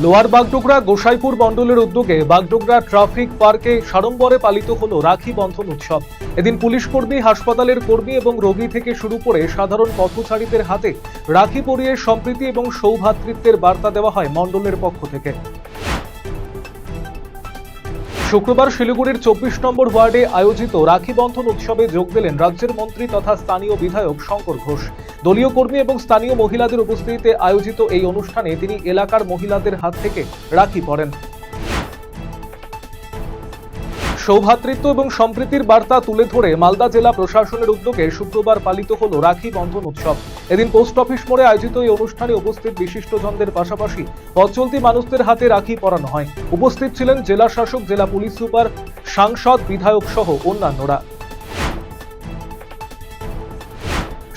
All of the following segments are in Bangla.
লোয়ার বাগডোগরা গোসাইপুর মণ্ডলের উদ্যোগে বাগডোগরা ট্রাফিক পার্কে সাড়ম্বরে পালিত হলো রাখি বন্ধন উৎসব। এদিন পুলিশ কর্মী, হাসপাতালের কর্মী এবং রোগী থেকে শুরু করে সাধারণ পথচারীদের হাতে রাখি পরিয়ে সম্প্রীতি এবং সৌভ্রাতৃত্বের বার্তা দেওয়া হয় মণ্ডলের পক্ষ থেকে। শুক্রবার শিলিগুড়ির 24 নম্বর ওয়ার্ডে আয়োজিত রাখি বন্ধন উৎসবে যোগ দিলেন রাজ্যের মন্ত্রী তথা স্থানীয় বিধায়ক শঙ্কর ঘোষ। দলীয় কর্মী এবং স্থানীয় মহিলাদের উপস্থিতিতে আয়োজিত এই অনুষ্ঠানে তিনি এলাকার মহিলাদের হাত থেকে রাখি পরেন। সৌভ্রাতৃত্ব এবং সম্প্রীতির বার্তা তুলে ধরে মালদা জেলা প্রশাসনের উদ্যোগে শুক্রবার পালিত হলো রাখি বন্ধন উৎসব। এদিন পোস্ট অফিস মোড়ে আয়োজিত এই অনুষ্ঠানে উপস্থিত বিশিষ্টজনদের পাশাপাশি পথচলতি মানুষদের হাতে রাখি পরানো হয়। উপস্থিত ছিলেন জেলা শাসক, জেলা পুলিশ সুপার, সাংসদ, বিধায়ক সহ অন্যান্যরা।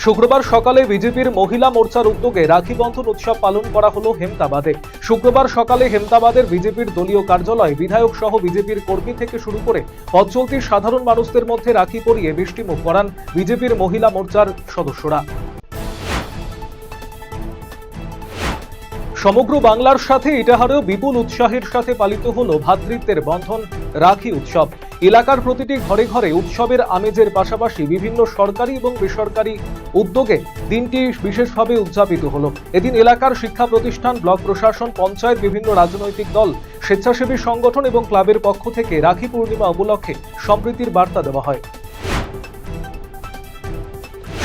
শুক্রবার সকালে বিজেপির মহিলা মোর্চার উদ্যোগে রাখি বন্ধন উৎসব পালন করা হলো হেমতাবাদে। শুক্রবার সকালে হেমতাবাদের বিজেপির দলীয় কার্যালয়ে বিধায়ক সহ বিজেপির কর্মী থেকে শুরু করে পথচলতি সাধারণ মানুষদের মধ্যে রাখি পরিয়ে মিষ্টিমুখ করান বিজেপির মহিলা মোর্চার সদস্যরা। সমগ্র বাংলার সাথে ইটাহারেও বিপুল উৎসাহের সাথে পালিত হলো ভ্রাতৃত্বের বন্ধন রাখি উৎসব। এলাকার প্রতিটি ঘরে ঘরে উৎসবের আমেজের পাশাপাশি বিভিন্ন সরকারি এবং বেসরকারি উদ্যোগে দিনটি বিশেষভাবে উদযাপিত হলো। এদিন এলাকার শিক্ষা প্রতিষ্ঠান, ব্লক প্রশাসন, পঞ্চায়েত, বিভিন্ন রাজনৈতিক দল, স্বেচ্ছাসেবী সংগঠন এবং ক্লাবের পক্ষ থেকে রাখি পূর্ণিমা উপলক্ষে সম্প্রীতির বার্তা দেওয়া হয়।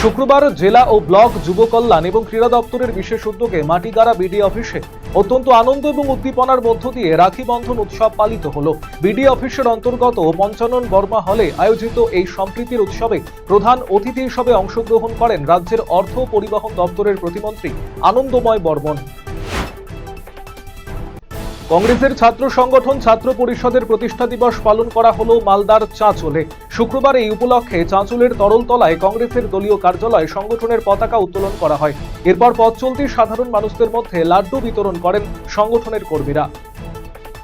শুক্রবার জেলা ও ব্লক যুব কল্যাণ এবং ক্রীড়া দপ্তরের বিশেষ উদ্যোগে মাটিগাড়া বিডি অফিসে অত্যন্ত আনন্দ এবং উদ্দীপনার মধ্য দিয়ে রাখি বন্ধন উৎসব পালিত হলো। বিডি অফিসের অন্তর্গত পঞ্চানন বর্মা হলে আয়োজিত এই সম্প্রীতির উৎসবে প্রধান অতিথি হিসেবে অংশগ্রহণ করেন রাজ্যের অর্থ ও পরিবহন দপ্তরের প্রতিমন্ত্রী আনন্দময় বর্মন। কংগ্রেসের ছাত্র সংগঠন ছাত্র পরিষদের প্রতিষ্ঠা দিবস পালন করা হলো মালদার চাঁচলে। শুক্রবার এই উপলক্ষে চাঁচলের তরলতলায় কংগ্রেসের দলীয় কার্যালয়ে সংগঠনের পতাকা উত্তোলন করা হয়। এরপর পথচলতি সাধারণ মানুষদের মধ্যে লাড্ডু বিতরণ করেন সংগঠনের কর্মীরা।